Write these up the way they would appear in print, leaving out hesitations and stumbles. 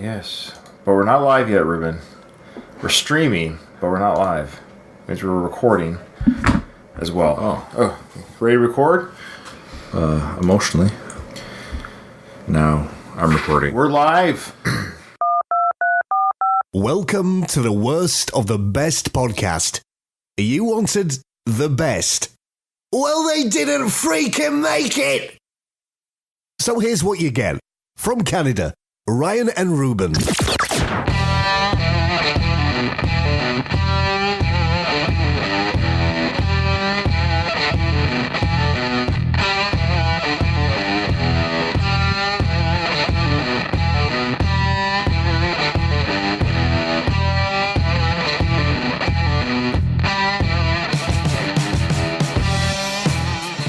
Yes. But we're not live yet, Ruben. We're streaming, but we're not live. It means we're recording as well. Oh. Ready to record? Emotionally. Now I'm recording. We're live. Welcome to the worst of the best podcast. You wanted the best. Well, they didn't freaking make it! So here's what you get. From Canada, Ryan and Ruban.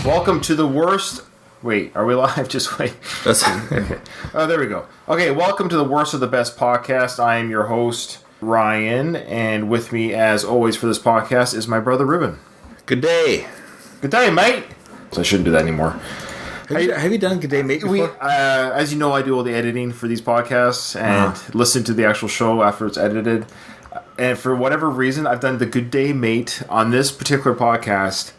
Welcome to the worst... Wait, are we live? Just wait. Okay. Oh, there we go. Okay, welcome to the worst of the best podcast. I am your host, Ryan, and with me, as always, for this podcast is my brother, Ruben. Good day. Good day, mate. So I shouldn't do that anymore. Have you done Good Day, Mate before? As you know, I do all the editing for these podcasts and listen to the actual show after it's edited. And for whatever reason, I've done the Good Day, Mate on this particular podcast.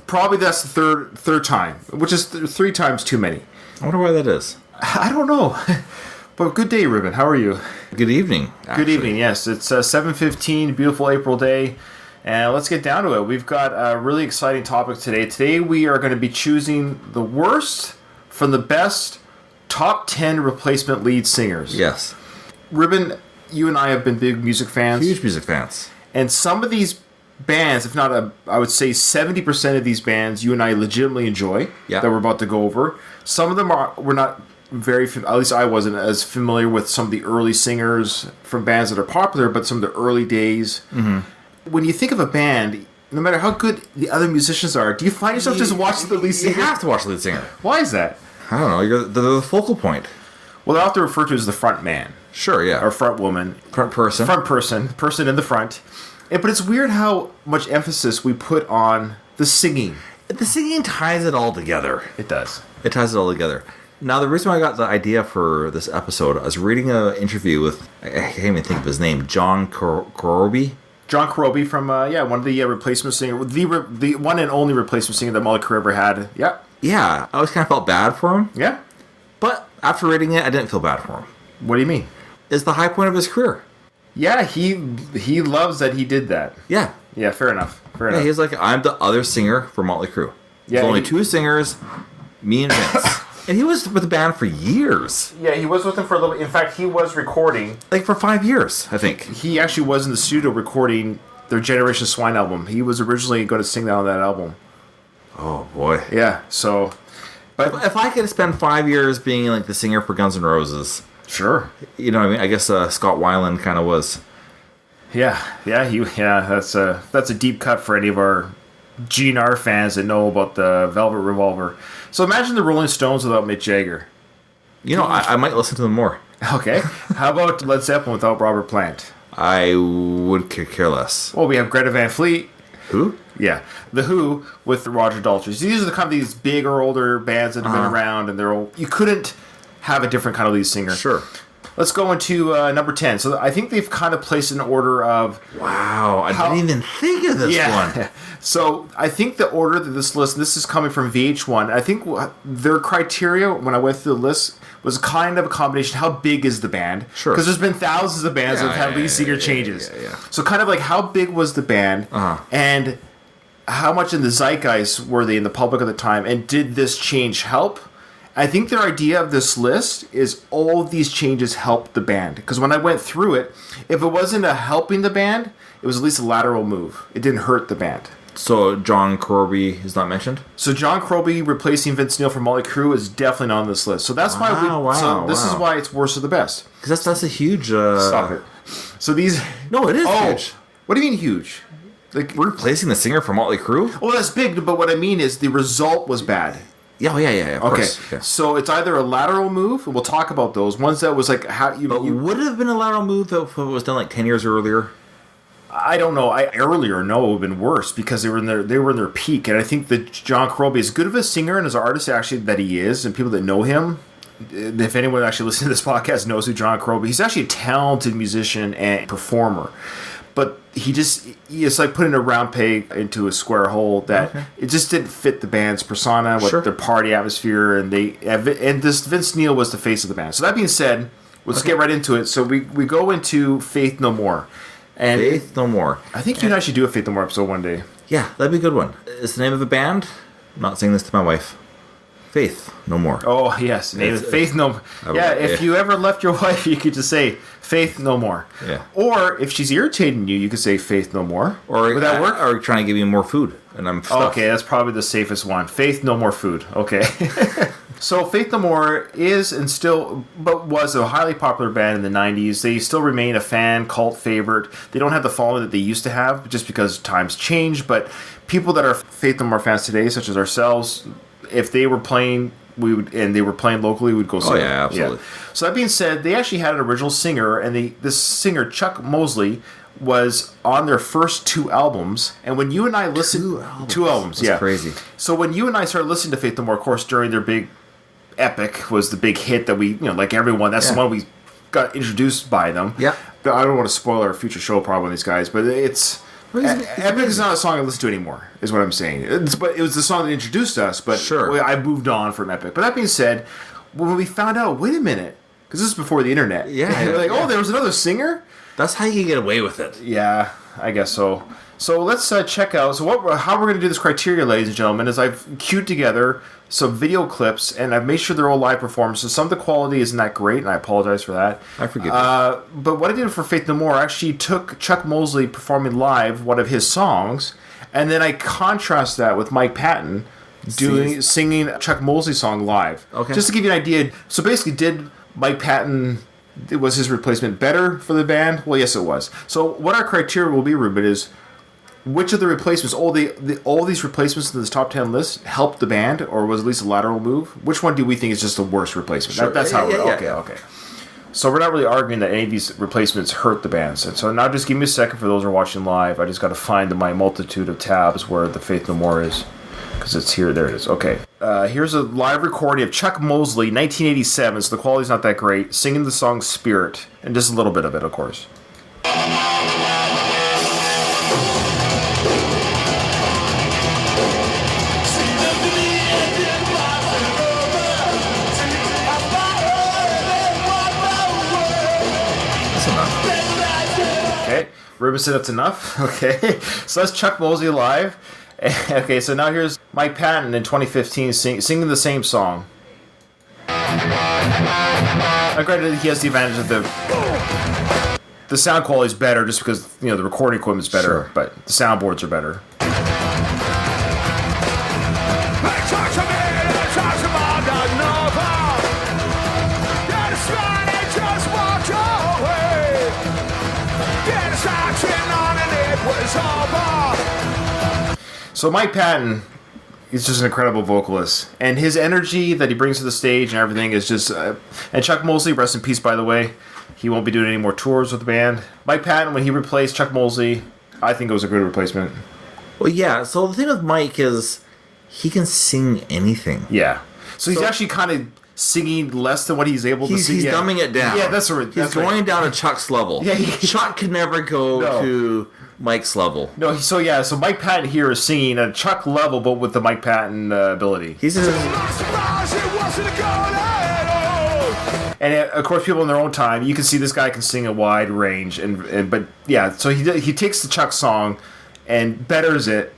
Probably that's the third time, which is 3 times too many. I wonder why that is. I don't know. But good day, Ruben. How are you? Good evening, actually. Good evening, yes. It's 7:15, beautiful April day. And let's get down to it. We've got a really exciting topic today. Today we are going to be choosing the worst from the best top 10 replacement lead singers. Yes. Ruben, you and I have been big music fans. Huge music fans. And some of these bands, if not, I would say 70% of these bands you and I legitimately enjoy, that we're about to go over. Some of them we're not very, at least I wasn't as familiar with some of the early singers from bands that are popular, but some of the early days. Mm-hmm. When you think of a band, no matter how good the other musicians are, do you find yourself just watching the lead singer? You have to watch the lead singer. Why is that? I don't know. You're the focal point. Well, they're often referred to as the front man. Sure, yeah. Or front woman. Front person. Person in the front. But it's weird how much emphasis we put on the singing. The singing ties it all together. It does. It ties it all together. Now, the reason why I got the idea for this episode, I was reading an interview with, I can't even think of his name, John Corabi. John Corabi from, one of the replacement singers, the one and only replacement singer that Motley Crue ever had. Yeah. Yeah, I always kind of felt bad for him. Yeah. But after reading it, I didn't feel bad for him. What do you mean? It's the high point of his career. Yeah, he loves that he did that. Yeah. Yeah, fair enough. Yeah, he's like, I'm the other singer for Motley Crue. There's only 2 singers, me and Vince. And he was with the band for years. Yeah, he was with them for a little bit. In fact, he was recording. Like for 5 years, I think. He actually was in the studio recording their Generation Swine album. He was originally going to sing that on that album. Oh, boy. Yeah, so... But if I could spend 5 years being like the singer for Guns N' Roses... Sure. You know what I mean? I guess Scott Weiland kind of was. Yeah, that's a deep cut for any of our GNR fans that know about the Velvet Revolver. So imagine the Rolling Stones without Mick Jagger. You know, I might listen to them more. Okay. How about Led Zeppelin without Robert Plant? I would care less. Well, we have Greta Van Fleet. Who? Yeah, The Who with Roger Daltrey. These are the kind of these bigger, older bands that have been around, and they're all... You couldn't have a different kind of lead singer. Sure. Let's go into number 10. So I think they've kind of placed an order of... Wow, I didn't even think of this one. So I think the order that this list, this is coming from VH1, I think their criteria when I went through the list was kind of a combination. How big is the band? Sure. Because there's been thousands of bands that have had lead singer changes. So kind of like how big was the band and how much in the zeitgeist were they in the public at the time, and did this change help? I think their idea of this list is all of these changes helped the band. Because when I went through it, if it wasn't a helping the band, it was at least a lateral move. It didn't hurt the band. So John Corabi is not mentioned? So John Corabi replacing Vince Neil from Motley Crue is definitely not on this list. So that's why this is why it's worst of the best. Because that's a huge... Stop it. So these... No, it is huge. What do you mean huge? Like replacing the singer from Motley Crue? Well, that's big, but what I mean is the result was bad. Yeah, of course. Okay, so it's either a lateral move, and we'll talk about those. Ones that was like how you... But would it have been a lateral move if it was done like 10 years earlier? I don't know. It would have been worse because they were in their peak, and I think that John Corabi, as good of a singer and as an artist actually that he is, and people that know him, if anyone actually listening to this podcast knows who John Corabi, he's actually a talented musician and performer. But it's like putting a round peg into a square hole that it just didn't fit the band's persona, their party atmosphere, and this Vince Neil was the face of the band. So that being said, let's get right into it. So we go into Faith No More. And Faith No More. I think you and I should do a Faith No More episode one day. Yeah, that'd be a good one. Is the name of the band? I'm not saying this to my wife. Faith No More. Oh, yes. Name it Faith No More. Yeah, if you ever left your wife, you could just say Faith No More. Yeah. Or if she's irritating you, you could say Faith No More. Or would that work? Or trying to give you more food, and I'm stuffed. Okay, that's probably the safest one. Faith No More food. Okay. So Faith No More is and still, but was a highly popular band in the 90s. They still remain a fan cult favorite. They don't have the following that they used to have just because times change, but people that are Faith No More fans today, such as ourselves, if they were playing, they were playing locally, we'd go see them. Oh yeah, absolutely. Yeah. So that being said, they actually had an original singer, and this singer, Chuck Mosley, was on their first 2 albums. And when you and I listened... 2 albums, That's crazy. So when you and I started listening to Faith No More, of course, during their big... Epic was the big hit that we, like everyone, that's the one we got introduced by them. Yeah. I don't want to spoil our future show probably with these guys, but it's... Epic is not a song I listen to anymore, is what I'm saying. But it was the song that introduced us, but I moved on from Epic. But that being said, when we found out, wait a minute, because this is before the internet. Yeah. We're like, oh, there was another singer? That's how you get away with it. Yeah, I guess so. So let's check out. So how we're going to do this criteria, ladies and gentlemen, is I've queued together some video clips, and I've made sure they're all live performances. Some of the quality isn't that great, and I apologize for that. I forgive you. But what I did for Faith No More, I actually took Chuck Mosley performing live one of his songs, and then I contrast that with Mike Patton singing Chuck Mosley's song live. Okay. Just to give you an idea. So basically, did Mike Patton... Was his replacement better for the band? Well, yes, it was. So what our criteria will be, Ruben, is which of the replacements, all these replacements in this top 10 list, helped the band, or was at least a lateral move? Which one do we think is just the worst replacement? Sure. That's how okay. So we're not really arguing that any of these replacements hurt the bands. And so now just give me a second for those who are watching live. I just got to find my multitude of tabs where the Faith No More is. Because it's here. There it is. Okay. Here's a live recording of Chuck Mosley, 1987, so the quality's not that great, singing the song Spirit. And just a little bit of it, of course. That's enough. Okay. Ruben said that's enough. Okay. So that's Chuck Mosley live. Okay, so now here's Mike Patton in 2015 singing the same song. Granted, he has the advantage of the sound quality is better just because the recording equipment's better, but the soundboards are better. So Mike Patton is just an incredible vocalist, and his energy that he brings to the stage and everything is just... and Chuck Mosley, rest in peace, by the way, he won't be doing any more tours with the band. Mike Patton, when he replaced Chuck Mosley, I think it was a good replacement. Well, yeah, so the thing with Mike is he can sing anything. Yeah. So he's actually kind of singing less than what he's able to sing. He's dumbing it down. Yeah, that's right. He's going down to Chuck's level. Yeah, Chuck could never go to Mike's level. No, so Mike Patton here is singing at Chuck level, but with the Mike Patton ability. He's just... And of course, people in their own time, you can see this guy can sing a wide range, but so he takes the Chuck song and betters it,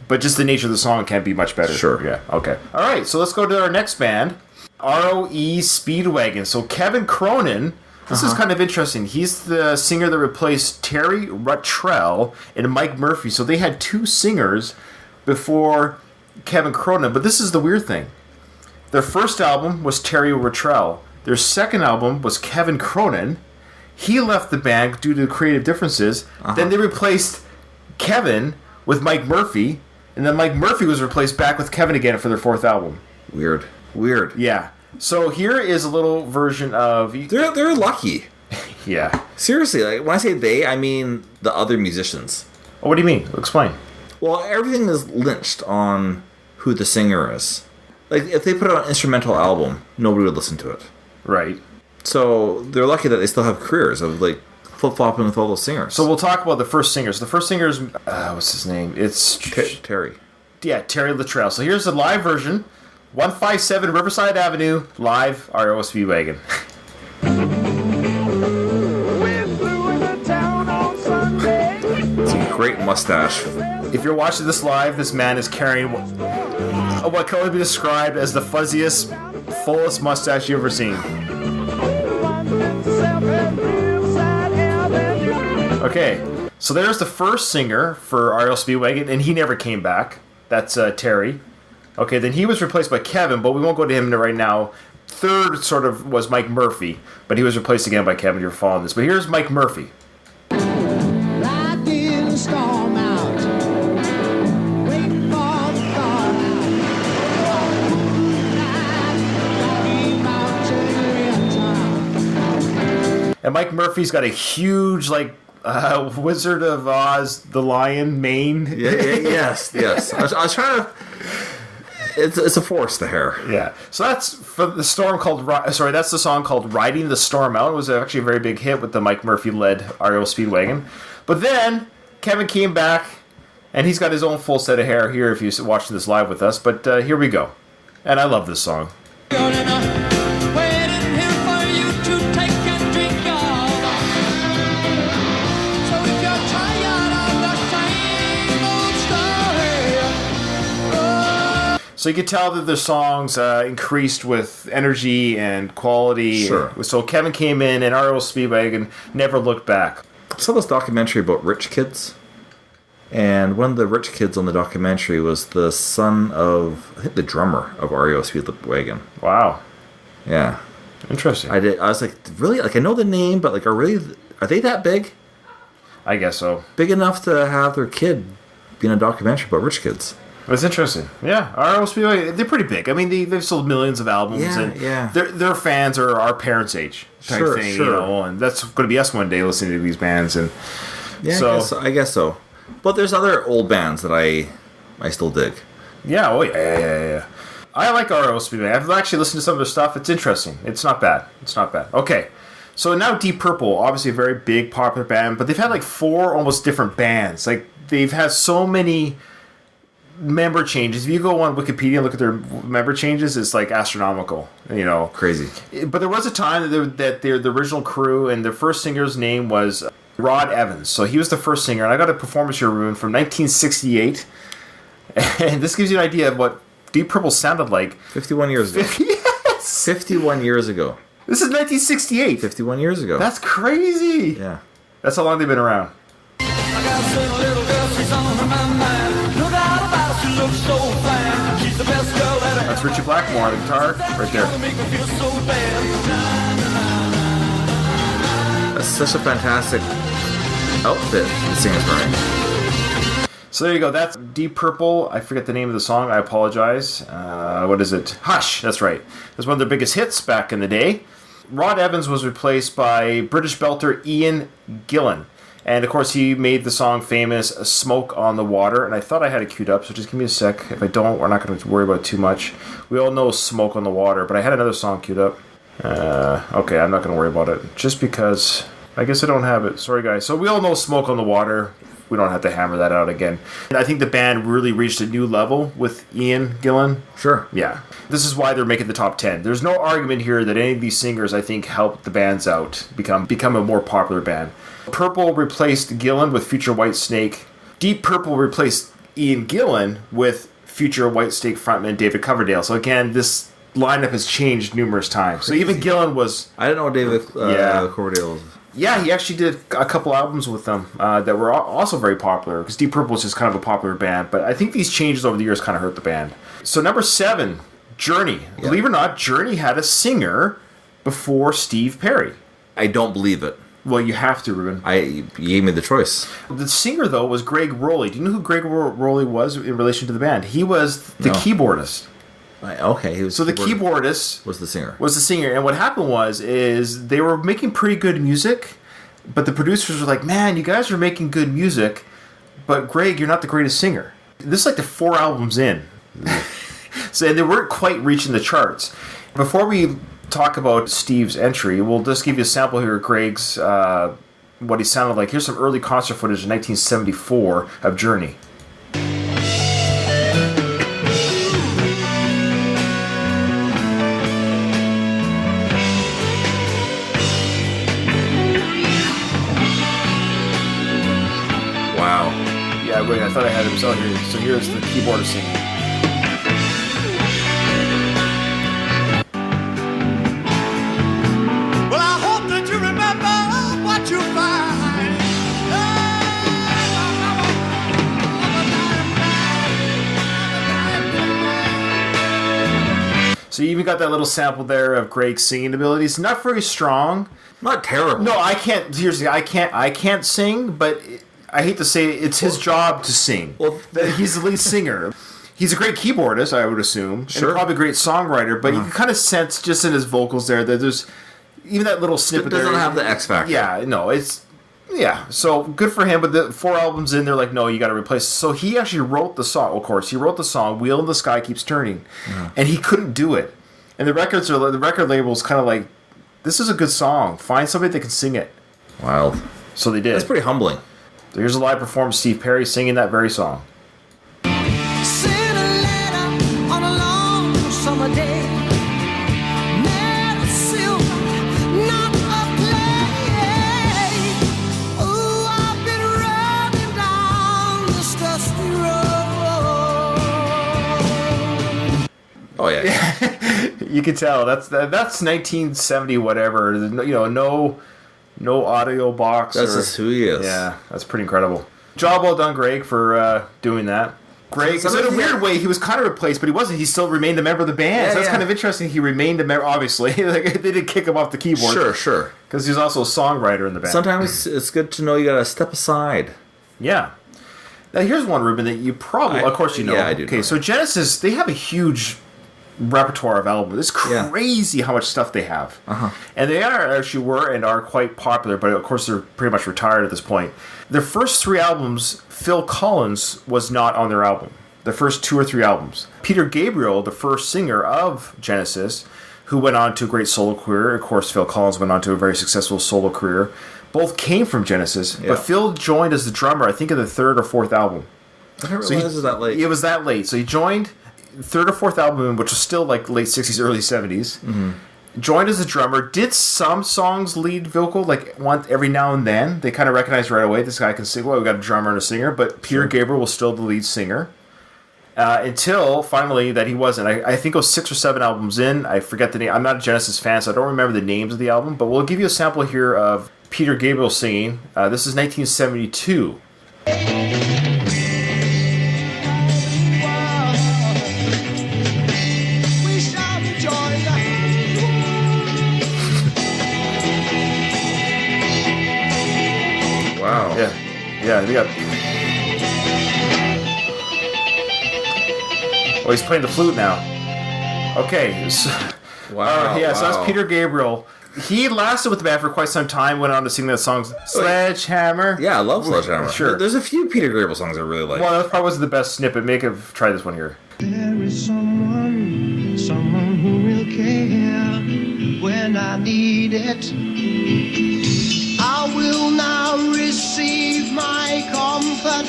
but just the nature of the song can't be much better. Sure. Yeah. Okay. All right. So let's go to our next band, ROE Speedwagon. So Kevin Cronin. This is kind of interesting. He's the singer that replaced Terry Ruttrell and Mike Murphy. So they had 2 singers before Kevin Cronin. But this is the weird thing. Their first album was Terry Ruttrell. Their second album was Kevin Cronin. He left the band due to creative differences. Then they replaced Kevin with Mike Murphy. And then Mike Murphy was replaced back with Kevin again for their 4th album. Weird. Yeah. So here is a little version of... They're lucky. Yeah. Seriously, like when I say they, I mean the other musicians. Oh, what do you mean? Explain. Well, everything is lynched on who the singer is. Like, if they put out an instrumental album, nobody would listen to it. Right. So they're lucky that they still have careers of, like, flip-flopping with all those singers. So we'll talk about the first singers. The first singer's... what's his name? It's... Terry. Yeah, Terry Luttrell. So here's the live version. 157 Riverside Avenue, live, REO Speedwagon. It's a great mustache. If you're watching this live, this man is carrying what can only be described as the fuzziest, fullest mustache you've ever seen. Okay, so there's the first singer for REO Speedwagon, and he never came back. That's Terry. Okay, then he was replaced by Kevin, but we won't go to him right now. Third sort of was Mike Murphy, but he was replaced again by Kevin. You're following this. But here's Mike Murphy. And Mike Murphy's got a huge, like, Wizard of Oz, the lion mane. Yes. I was trying to... It's a force, the hair. Yeah. So that's for the storm called... that's the song called Riding the Storm Out. It was actually a very big hit with the Mike Murphy-led REO Speedwagon. But then Kevin came back, and he's got his own full set of hair here if you're watching this live with us. But here we go. And I love this song. So you could tell that the songs increased with energy and quality. Sure. So Kevin came in, and REO Speedwagon never looked back. I saw this documentary about rich kids, and one of the rich kids on the documentary was the son of, I think, the drummer of REO Speedwagon. Wow. Yeah. Interesting. I was like, really? Like, I know the name, but like, are they that big? I guess so. Big enough to have their kid be in a documentary about rich kids. That's interesting. Yeah, REO Speedwagon, they're pretty big. I mean, they've sold millions of albums, and their fans are our parents' age type thing, you know, and that's going to be us one day listening to these bands. And yeah, so, I guess so. But there's other old bands that I still dig. Yeah, yeah. I like REO Speedwagon. I've actually listened to some of their stuff. It's interesting. It's not bad. Okay. So now Deep Purple, obviously a very big, popular band, but they've had like 4 almost different bands. Like, they've had so many member changes. If you go on Wikipedia and look at their member changes, it's like astronomical, you know. Crazy. But there was a time that the original crew, and the first singer's name was Rod Evans. So he was the first singer, and I got a performance here, Ruben, from 1968. And this gives you an idea of what Deep Purple sounded like. 51 years ago. Yes! 51 years ago. This is 1968. 51 years ago. That's crazy. Yeah. That's how long they've been around. I got a little girl, she's on my mind. No doubt about it, she looks so fine. She's the best girl that I That's Richie Blackmore on the guitar, right there. That's such a fantastic outfit the singer's wearing. So there you go. That's Deep Purple. I forget the name of the song. I apologize. What is it? Hush. That's right. It was one of their biggest hits back in the day. Rod Evans was replaced by British belter Ian Gillan. And, of course, he made the song famous, Smoke on the Water. And I thought I had it queued up, so just give me a sec. If I don't, we're not going to worry about it too much. We all know Smoke on the Water, but I had another song queued up. Okay, I'm not going to worry about it. Just because I guess I don't have it. Sorry, guys. So we all know Smoke on the Water. We don't have to hammer that out again. And I think the band really reached a new level with Ian Gillan. Sure. Yeah. This is why they're making the top 10. There's no argument here that any of these singers, I think, helped the bands out, become a more popular band. Purple replaced Gillan with future Whitesnake. Deep Purple replaced Ian Gillan with future Whitesnake frontman David Coverdale. So again, this lineup has changed numerous times. So even Gillan was... I didn't know David Coverdale was... Yeah, he actually did a couple albums with them that were also very popular, because Deep Purple is just kind of a popular band. But I think these changes over the years kind of hurt the band. So number 7, Journey. Yeah. Believe it or not, Journey had a singer before Steve Perry. I don't believe it. Well, you have to, Ruben. You gave me the choice. The singer, though, was Greg Rowley. Do you know who Greg Rowley was in relation to the band? He was the keyboardist. Okay, he was. So the keyboardist was the singer. And what happened is they were making pretty good music, but the producers were like, "Man, you guys are making good music, but Greg, you're not the greatest singer." This is like the 4 albums in. So and they weren't quite reaching the charts. Before we talk about Steve's entry, we'll just give you a sample here of Greg's, what he sounded like. Here's some early concert footage in 1974 of Journey. Wow. Yeah, wait, I thought I had him so here. So here's the keyboardist singing. Well, I hope that you remember what you find. So you even got that little sample there of Greg's singing abilities. Not very strong. Not terrible. No, I can't. Seriously, I can't sing. But I hate to say it, it's his job to sing. Well, He's the lead singer. He's a great keyboardist, I would assume. Sure. And probably a great songwriter. But you can kind of sense just in his vocals there that there's even that little snippet. It doesn't there, have the X factor. Yeah, no, it's. Yeah, so good for him, but the 4 albums in, they're like, no, you got to replace it. So he actually wrote the song, of course. He wrote the song, Wheel in the Sky Keeps Turning, and he couldn't do it. And the record label's kind of like, this is a good song. Find somebody that can sing it. Wild. So they did. That's pretty humbling. So here's a live performance, Steve Perry singing that very song. Sent a letter on a long summer day. Made of silver, not of clay. Ooh, I've been running down this dusty road. Oh, yeah. You can tell that's 1970 whatever. No audio box. That's just who he is. Yeah, that's pretty incredible. Job well done, Greg, for doing that. Greg, so in a weird way, he was kind of replaced, but he wasn't. He still remained a member of the band. Yeah, so that's kind of interesting. He remained a member, obviously. Like, they didn't kick him off the keyboard. Sure. Because he's also a songwriter in the band. Sometimes it's good to know you gotta step aside. Yeah. Now, here's one, Ruben, that you probably, of course you know. Yeah, I do. Okay, so Genesis, they have a huge repertoire of albums. It's crazy how much stuff they have. And they are quite popular, but of course they're pretty much retired at this point. Their first 3 albums, Phil Collins was not on their album. The first 2 or 3 albums. Peter Gabriel, the first singer of Genesis, who went on to a great solo career. Of course, Phil Collins went on to a very successful solo career. Both came from Genesis, but Phil joined as the drummer, I think, in the 3rd or 4th album. I didn't realize it was that late. It was that late. So he joined 3rd or 4th album, which was still like late 60s, early 70s. Joined as a drummer, did some songs lead vocal, like every now and then. They kind of recognized right away this guy can sing. Well, we got a drummer and a singer, but Peter Gabriel was still the lead singer. Until finally that he wasn't. I think it was 6 or 7 albums in. I forget the name. I'm not a Genesis fan, so I don't remember the names of the album, but we'll give you a sample here of Peter Gabriel singing. This is 1972. Wow. Yeah, we got... Oh, he's playing the flute now. Okay. So, Wow. So that's Peter Gabriel. He lasted with the band for quite some time, went on to sing that song, Sledgehammer. Yeah, I love Sledgehammer. Sure. There's a few Peter Gabriel songs I really like. Well, that probably wasn't the best snippet. Try this one here. There is someone who will care when I need it. I will now receive my comfort.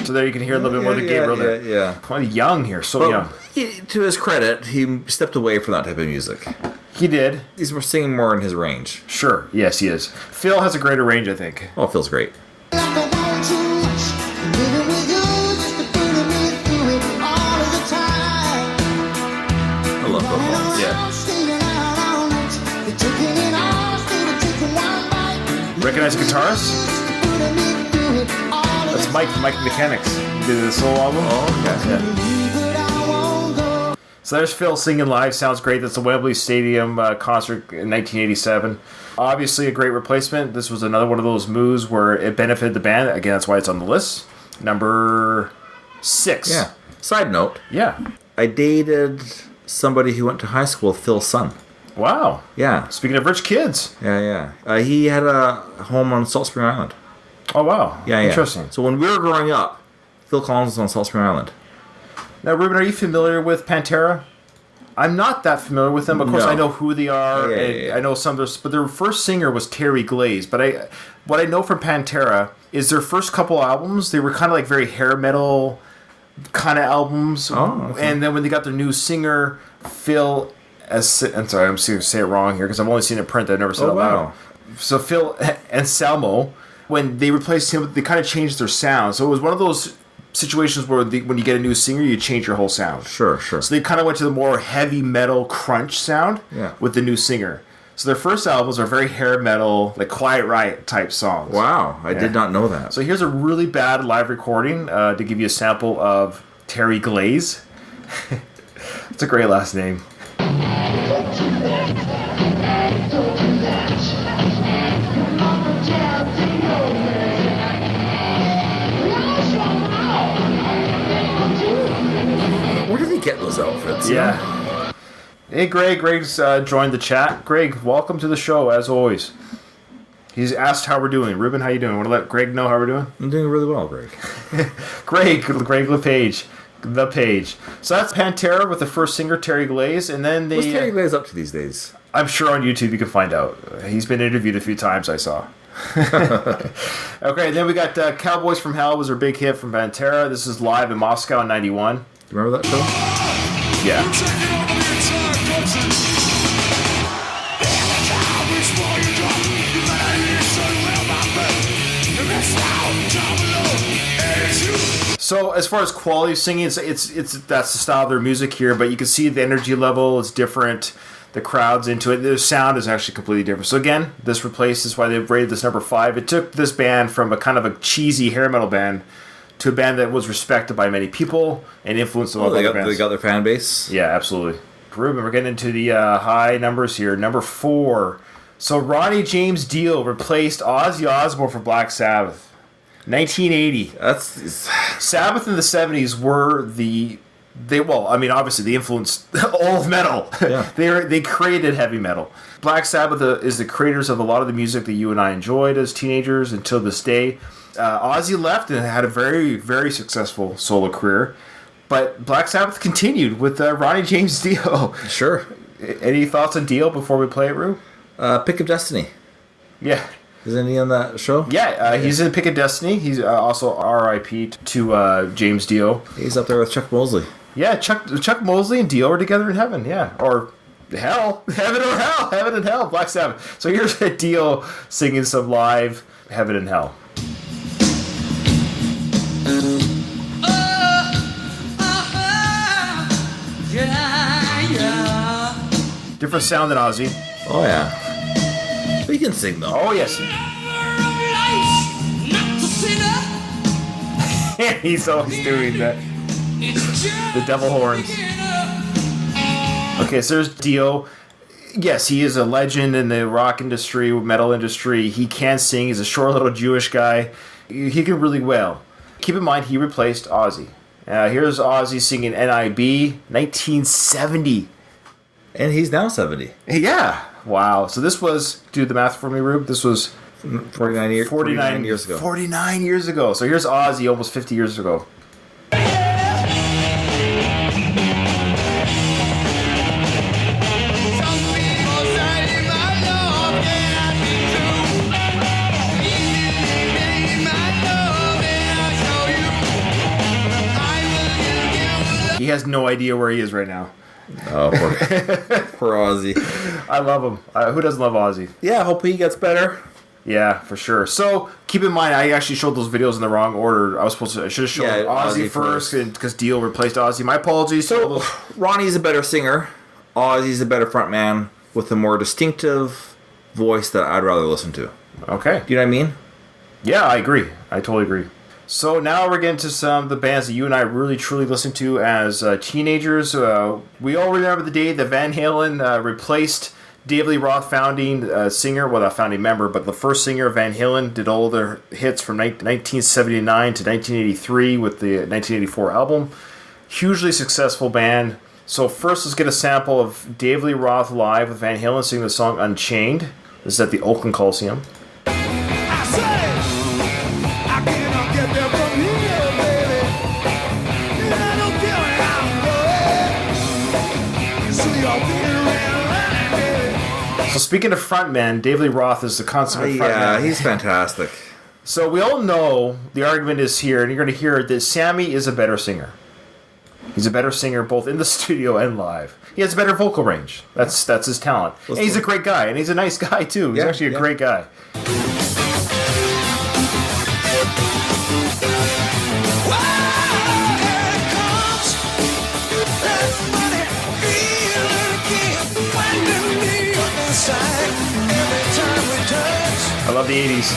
So there you can hear a little bit more of the Gabriel there. Yeah. Quite young here, so young. To his credit, he stepped away from that type of music. He did. He's singing more in his range. Sure, yes, he is. Phil has a greater range, I think. Oh, it feels great. I love Phil Collins. Yeah. Recognize the guitarist? That's Mike from Mike Mechanics. He did the solo album. Oh, okay. Yeah. So there's Phil singing live. Sounds great. That's the Wembley Stadium concert in 1987. Obviously a great replacement. This was another one of those moves where it benefited the band. Again, that's why it's on the list. Number 6. Yeah. Side note. Yeah. I dated somebody who went to high school with Phil's son. Wow. Yeah. Speaking of rich kids. Yeah. He had a home on Salt Spring Island. Oh, wow. Yeah. Interesting. So when we were growing up, Phil Collins was on Salt Spring Island. Now, Ruben, are you familiar with Pantera? I'm not that familiar with them. Of course, No. I know who they are. I know some of their... But their first singer was Terry Glaze. But what I know from Pantera is their first couple albums, they were kind of like very hair metal kind of albums. Oh, okay. And then when they got their new singer, Phil... I'm sorry, I'm going to say it wrong here because I've only seen it in print. I've never said it out loud. So Phil Anselmo, when they replaced him, they kind of changed their sound. So it was one of those situations where when you get a new singer, you change your whole sound. Sure. So they kind of went to the more heavy metal crunch sound with the new singer. So their first albums are very hair metal, like Quiet Riot type songs. Wow, I did not know that. So here's a really bad live recording to give you a sample of Terry Glaze. It's a great last name. Where did he get those outfits? Yeah. Hey, Greg. Greg's joined the chat. Greg, welcome to the show, as always. He's asked how we're doing. Ruben, how you doing? Want to let Greg know how we're doing? I'm doing really well, Greg. Greg LePage. The Page. So that's Pantera with the first singer, Terry Glaze, and then they... What's Terry Glaze up to these days? I'm sure on YouTube you can find out. He's been interviewed a few times, I saw. Okay, then we got Cowboys from Hell was their big hit from Pantera. This is live in Moscow in 91. Do you remember that show? Yeah. So as far as quality of singing, it's that's the style of their music here, but you can see the energy level is different. The crowd's into it. The sound is actually completely different. So again, this replaces why they've rated this number 5. It took this band from a kind of a cheesy hair metal band to a band that was respected by many people and influenced a lot of other bands. They got their fan base. Yeah, absolutely. Ruben, we're getting into the high numbers here. Number 4. So Ronnie James Dio replaced Ozzy Osbourne for Black Sabbath. 1980. Sabbath in the 70s were obviously they influenced all of metal. Yeah. They created heavy metal. Black Sabbath is the creators of a lot of the music that you and I enjoyed as teenagers until this day. Ozzy left and had a very, very successful solo career. But Black Sabbath continued with Ronnie James Dio. Sure. Any thoughts on Dio before we play it, Rue? Pick of Destiny. Yeah. Isn't he on that show? Yeah, he's in Pick of Destiny. He's also R.I.P. to James Dio. He's up there with Chuck Mosley. Yeah, Chuck Mosley and Dio are together in heaven. Yeah, or hell, heaven or hell, heaven and hell. Black Sabbath. So here's Dio singing some live Heaven and Hell. Different sound than Ozzy. Oh yeah. But he can sing though. Oh yes. He's always doing that. The devil horns. Okay, so there's Dio. Yes, he is a legend in the rock industry, metal industry. He can sing. He's a short little Jewish guy. He can really well. Keep in mind, he replaced Ozzy. Here's Ozzy singing NIB, 1970. And he's now 70. Yeah. Wow. So this was, do the math for me, Rube. This was 49 years ago. 49 years ago. So here's Ozzy almost 50 years ago. He has no idea where he is right now. Oh, poor Ozzy. I love him. Who doesn't love Ozzy? Yeah, hope he gets better. Yeah, for sure. So keep in mind, I actually showed those videos in the wrong order. I should have shown Ozzy first because Dio replaced Ozzy. My apologies. So Ronnie's a better singer. Ozzy's a better frontman with a more distinctive voice that I'd rather listen to. Okay. Do you know what I mean? Yeah, I agree. I totally agree. So now we're getting to some of the bands that you and I really truly listened to as teenagers. We all remember the day that Van Halen replaced David Lee Roth, founding singer, well, not founding member, but the first singer of Van Halen, did all their hits from 1979 to 1983 with the 1984 album. Hugely successful band. So first, let's get a sample of David Lee Roth live with Van Halen singing the song Unchained. This is at the Oakland Coliseum. Get there from here, baby. And I don't care how So speaking of frontmen, David Lee Roth is the consummate frontman. Yeah, he's fantastic. So we all know the argument is here, and you're going to hear that Sammy is a better singer. He's a better singer both in the studio and live. He has a better vocal range. That's his talent. And he's a great guy, and he's a nice guy too. He's actually a great guy. I love the 80s.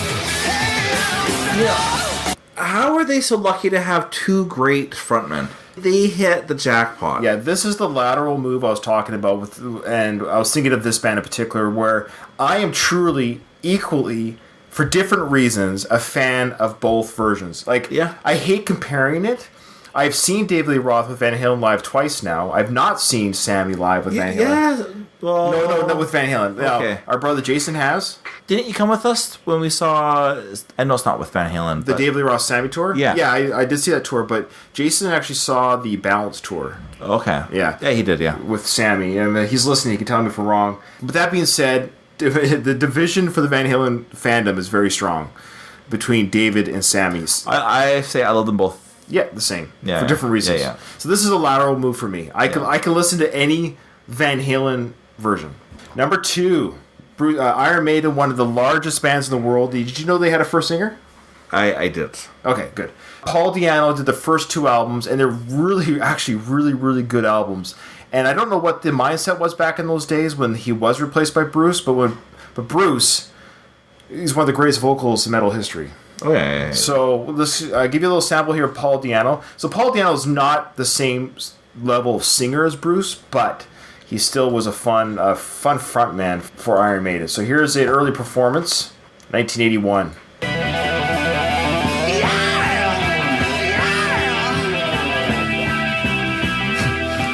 Yeah. How are they so lucky to have two great frontmen? They hit the jackpot. Yeah, this is the lateral move I was talking about, and I was thinking of this band in particular, where I am truly, equally, for different reasons, a fan of both versions. I hate comparing it. I've seen David Lee Roth with Van Halen live twice now. I've not seen Sammy live with Van Halen. Yeah, well... No, not with Van Halen. Okay. No, our brother Jason has. Didn't you come with us when we saw... I know it's not with Van Halen, The David Lee Roth Sammy tour? Yeah. Yeah, I did see that tour, but Jason actually saw the Balance tour. Okay. Yeah. Yeah, he did, yeah. With Sammy. And he's listening, he can tell me if I'm wrong. But that being said, the division for the Van Halen fandom is very strong between David and Sammy. I say I love them both. Yeah, the same. Yeah, for different reasons. Yeah. So this is a lateral move for me. I can listen to any Van Halen version. Number 2, Iron Maiden, one of the largest bands in the world. Did you know they had a first singer? I did. Okay, good. Paul Di'Anno did the first 2 albums, and they're really good albums. And I don't know what the mindset was back in those days when he was replaced by Bruce, but Bruce, he's one of the greatest vocalists in metal history. Oh, yeah. So let's give you a little sample here of Paul Di'Anno. So Paul Di'Anno is not the same level of singer as Bruce, but he still was a fun frontman for Iron Maiden. So here's an early performance, 1981.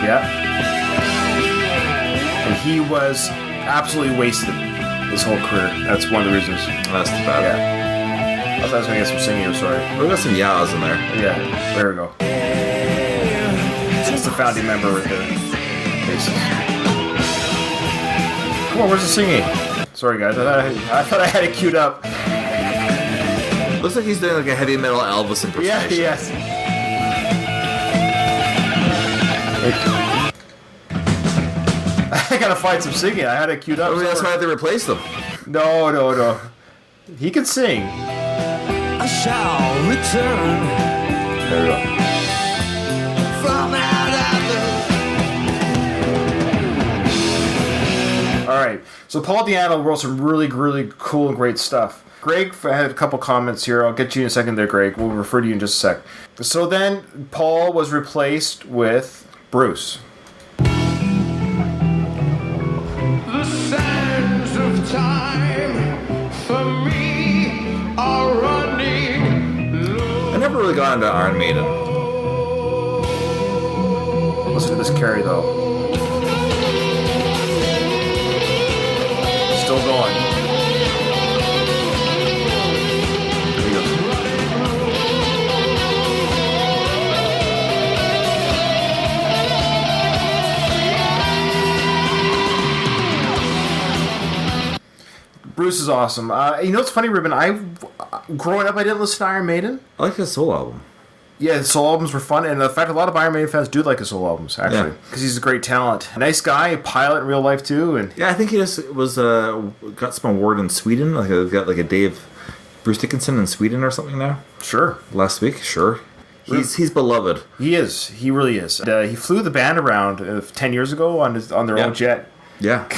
Yeah. And he was absolutely wasted his whole career. That's one of the reasons. That's too bad. Yeah. I thought I was going to get some singing here, sorry. We got some yaws in there. Yeah, there we go. It's the founding member with the bassist. Come on, where's the singing? Sorry, guys. I thought I had it queued up. Looks like he's doing like a heavy metal Elvis impersonation. Yeah, yes. I gotta find some singing. I had it queued up. I mean, that's why I had to replace them. No. He can sing. I shall return. There we go. From out of All right. So Paul Di'Anno wrote some really cool and great stuff. Greg had a couple comments here. I'll get to you in a second there, Greg. We'll refer to you in just a sec. So then Paul was replaced with Bruce. the sands of time for me are running low. I never really got into Iron Maiden. Listen to this carry, though. Still going. Here he goes. Bruce is awesome. You know what's funny, Ruben? Growing up, I didn't listen to Iron Maiden. I like his solo album. Yeah, the solo albums were fun, and the fact a lot of Iron Maiden fans do like his solo albums, actually, because he's a great talent. A nice guy, a pilot in real life too, and Yeah, I think he just was got some award in Sweden. Like they've got like a Bruce Dickinson in Sweden or something now. sure, Last week, sure. He's beloved. he is. He really is. He flew the band around 10 years ago on their own jet. Yeah.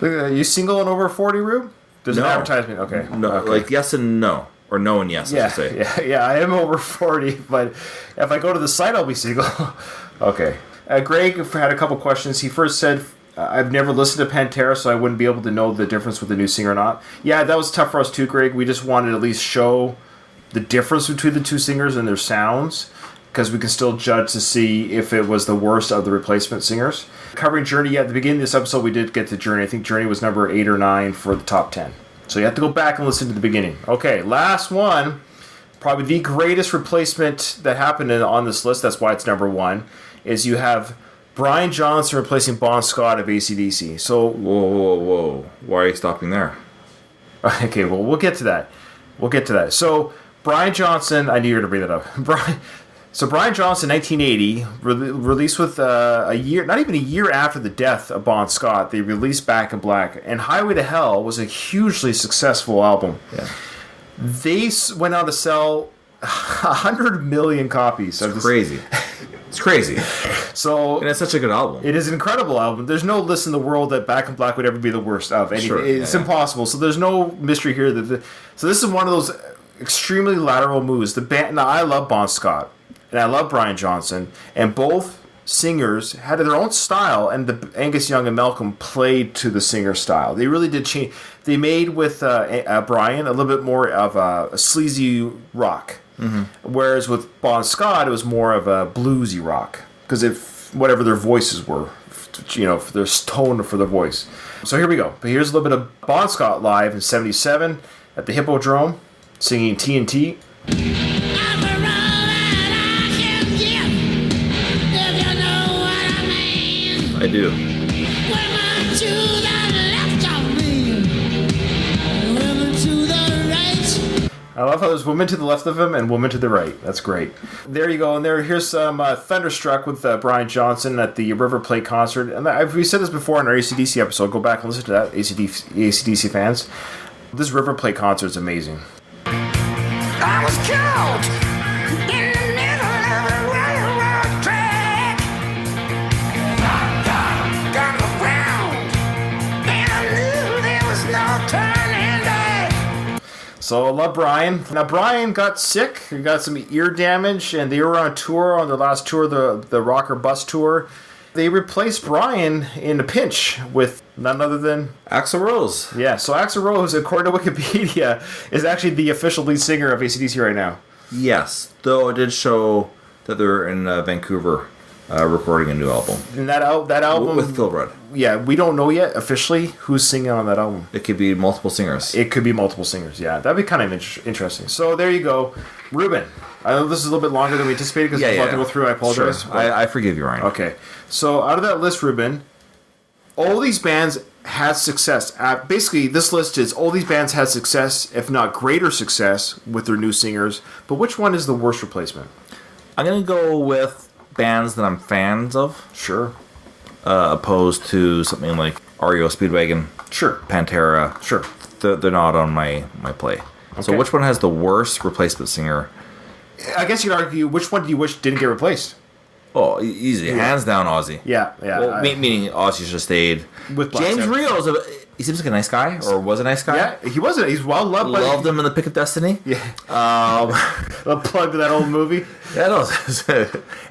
You single and over 40, Rube? There's an No. advertisement. Okay. No, Okay. like yes and no, or no and yes. I Yeah, should say. yeah. I am over 40, but if I go to the site, I'll be single. Okay. Greg had a couple questions. He first said, I've never listened to Pantera, so I wouldn't be able to know the difference with the new singer or not. Yeah, that was tough for us too, Greg. We just wanted to at least show the difference between the two singers and their sounds, because we can still judge to see if it was the worst of the replacement singers. Covering Journey, at the beginning of this episode, we did get to Journey. I think Journey was number 8 or 9 for the top 10. So you have to go back and listen to the beginning. Okay, last one. Probably the greatest replacement that happened on this list, that's why it's number 1, is you have Brian Johnson replacing Bon Scott of AC/DC. So Whoa. Why are you stopping there? okay, well, we'll get to that. So Brian Johnson, I knew you were going to bring that up. Brian Johnson, 1980, released with a year, not even a year after the death of Bon Scott, they released Back in Black. And Highway to Hell was a hugely successful album. Yeah. They went on to sell 100 million copies. It's crazy. It's crazy. So, and it's such a good album. It is an incredible album. There's no list in the world that Back in Black would ever be the worst of anything. Sure, it's impossible. So there's no mystery here. So this is one of those extremely lateral moves. The band. Now I love Bon Scott and I love Brian Johnson, and both singers had their own style, and the Angus Young and Malcolm played to the singer style. They really did change. They made with Brian a little bit more of a sleazy rock. Mm-hmm. Whereas with Bon Scott, it was more of a bluesy rock, because if whatever their voices were, for their tone for their voice. So here we go. But here's a little bit of Bon Scott live in '77 at the Hippodrome, singing TNT. I do. I love how there's women to the left of him and women to the right. That's great. There you go. And here's some Thunderstruck with Brian Johnson at the River Plate concert. And we said this before in our AC/DC episode. Go back and listen to that, AC/DC fans. This River Plate concert is amazing. I was caught in the middle of a railroad track. Got around, and I knew there was no turning back. So I love Brian. Now Brian got sick. He got some ear damage, and they were on tour on their last tour, the Rocker Bus tour. They replaced Brian in a pinch with none other than Axl Rose. Yeah, so Axl Rose, according to Wikipedia, is actually the official lead singer of AC/DC right now. Yes, though it did show that they're in Vancouver recording a new album. And that album with Phil Rudd. Yeah, we don't know yet officially who's singing on that album. It could be multiple singers. It could be multiple singers. Yeah, that'd be kind of interesting. So there you go, Ruben. I know this is a little bit longer than we anticipated because there's a lot to go through. I apologize. Sure. I forgive you, Ryan. Okay, so out of that list, Ruben, all these bands had success. Basically, this list is all these bands had success, if not greater success, with their new singers. But which one is the worst replacement? I'm gonna go with bands that I'm fans of. Sure. Opposed to something like REO Speedwagon. Sure. Pantera. Sure. They're not on my play. Okay. So which one has the worst replacement singer? I guess you'd argue, which one do you wish didn't get replaced? Oh, easy. Yeah. Hands down, Ozzy. Yeah. Well, meaning Ozzy should have stayed. With James Rio's he seems like a nice guy, or was a nice guy. Yeah, he wasn't. He's well loved. Loved him in The Pick of Destiny. Yeah. A plug to that old movie. Yeah, no.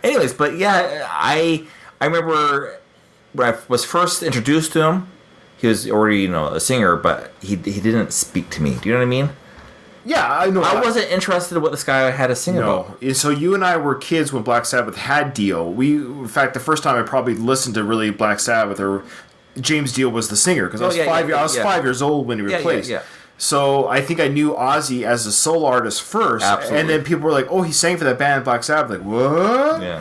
Anyways, but yeah, I remember when I was first introduced to him, he was already a singer, but he didn't speak to me. Do you know what I mean? Yeah, I know. I wasn't interested in what this guy had to sing about. So you and I were kids when Black Sabbath had Dio. In fact, the first time I probably listened to really Black Sabbath, or James Dio was the singer, because I was 5 years old when he replaced. Yeah. So I think I knew Ozzy as a solo artist first. Absolutely. And then people were like, "Oh, he sang for that band Black Sabbath." Like, what? Yeah.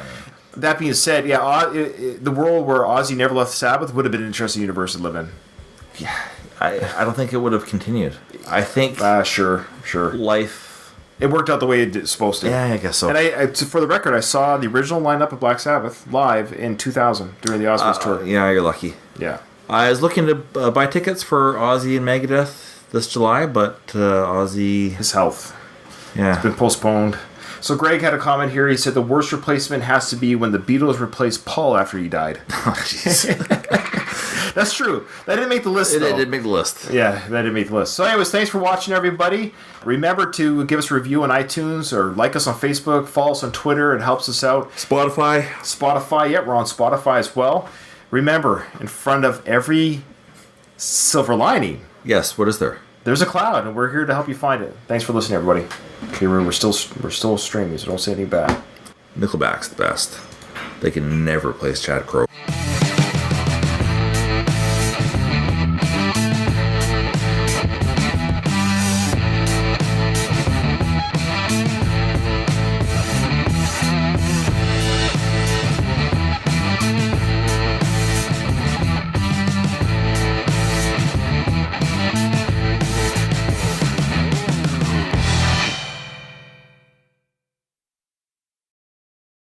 That being said, the world where Ozzy never left Sabbath would have been an interesting universe to live in. Yeah. I don't think it would have continued. I think sure. Life. It worked out the way it's supposed to. Yeah, I guess so. And for the record, I saw the original lineup of Black Sabbath live in 2000 during the Ozfest tour. Yeah, you're lucky. Yeah. I was looking to buy tickets for Ozzy and Megadeth this July, but Ozzy... His health. Yeah. It's been postponed. So Greg had a comment here. He said the worst replacement has to be when the Beatles replaced Paul after he died. Oh, jeez. That's true. That didn't make the list, though. It didn't make the list. Yeah, that didn't make the list. So anyways, thanks for watching, everybody. Remember to give us a review on iTunes, or like us on Facebook, follow us on Twitter. It helps us out. Spotify. Yeah, we're on Spotify as well. Remember, in front of every silver lining... Yes, what is there? There's a cloud, and we're here to help you find it. Thanks for listening, everybody. Okay, we're still streaming, so don't say anything bad. Nickelback's the best. They can never replace Chad Kroeger.